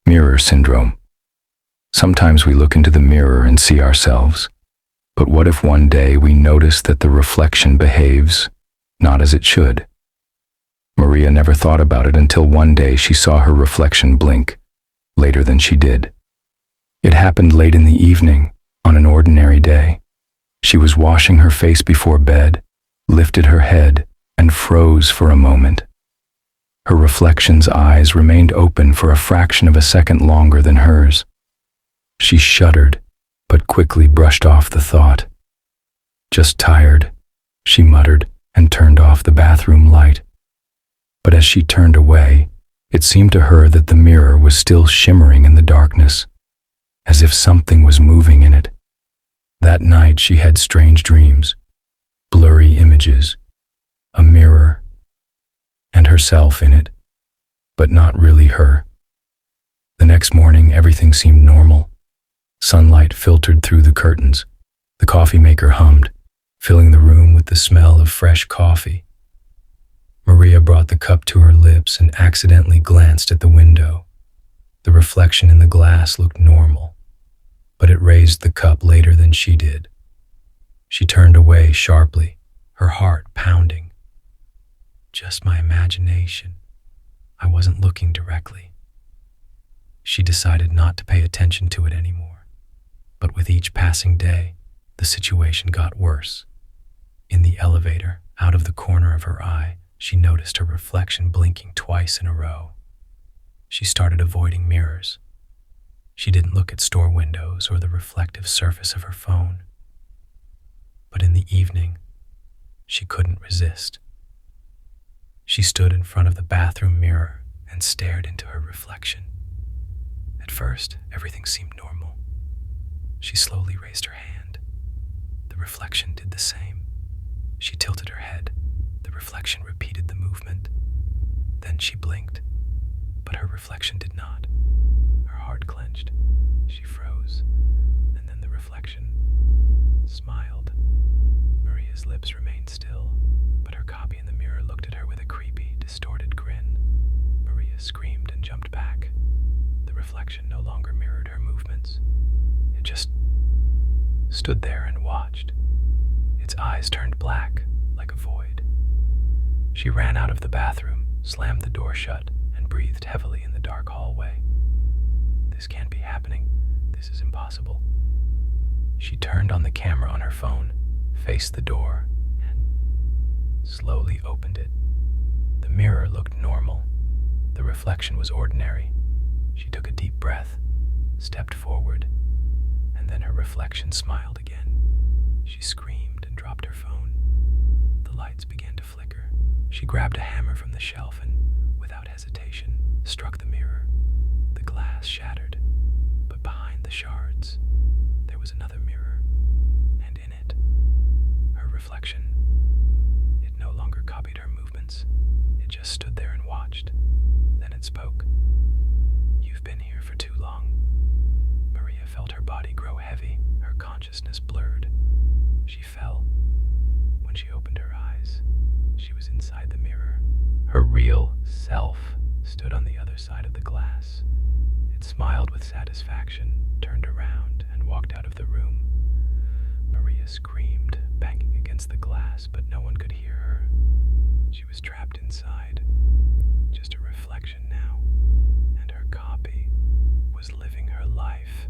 Mirror syndrome. Sometimes we look into the mirror and see ourselves, but what if one day we notice that the reflection behaves not as it should? Maria never thought about it until one day she saw her reflection blink, later than she did. It happened late in the evening, on an ordinary day. She was washing her face before bed, lifted her head, and froze for a moment. Her reflection's eyes remained open for a fraction of a second longer than hers. She shuddered, but quickly brushed off the thought. "Just tired," she muttered and turned off the bathroom light. But as she turned away, it seemed to her that the mirror was still shimmering in the darkness, as if something was moving in it. That night she had strange dreams, blurry images, a mirror, and herself in it, but not really her. The next morning everything seemed normal. Sunlight filtered through the curtains. The coffee maker hummed, filling the room with the smell of fresh coffee. Maria brought the cup to her lips and accidentally glanced at the window. The reflection in the glass looked normal, but it raised the cup later than she did. She turned away sharply, her heart pounding. Just my imagination. I wasn't looking directly. She decided not to pay attention to it anymore. But with each passing day, the situation got worse. In the elevator, out of the corner of her eye, she noticed her reflection blinking twice in a row. She started avoiding mirrors. She didn't look at store windows or the reflective surface of her phone. But in the evening, she couldn't resist. She stood in front of the bathroom mirror and stared into her reflection. At first, everything seemed normal. She slowly raised her hand. The reflection did the same. She tilted her head. The reflection repeated the movement. Then she blinked, but her reflection did not. Her heart clenched. She froze, and then the reflection smiled. Maria's lips remained still, but her copy in the mirror looked at her with a creepy, distorted grin. Maria screamed and jumped back. The reflection no longer mirrored her movements. It just stood there and watched. Its eyes turned black, like a void. She ran out of the bathroom, slammed the door shut, and breathed heavily in the dark hallway. This can't be happening. This is impossible. She turned on the camera on her phone, faced the door, and slowly opened it. The mirror looked normal. The reflection was ordinary. She took a deep breath, stepped forward, and then her reflection smiled again. She screamed and dropped her phone. The lights began to flicker. She grabbed a hammer from the shelf and, without hesitation, struck the mirror. The glass shattered, but behind the shards, there was another mirror, and in it, her reflection. It no longer copied her movements. It just stood there and watched. Then it spoke. "You've been here for too long." Maria felt her body grow heavy, her consciousness blurred. She fell. When she opened her eyes, she was inside the mirror. Her real self stood on the other side of the glass. It smiled with satisfaction, turned around, and walked out of the room. Maria screamed, banging against the glass, but no one could hear her. She was trapped inside, just a reflection now, and her copy was living her life.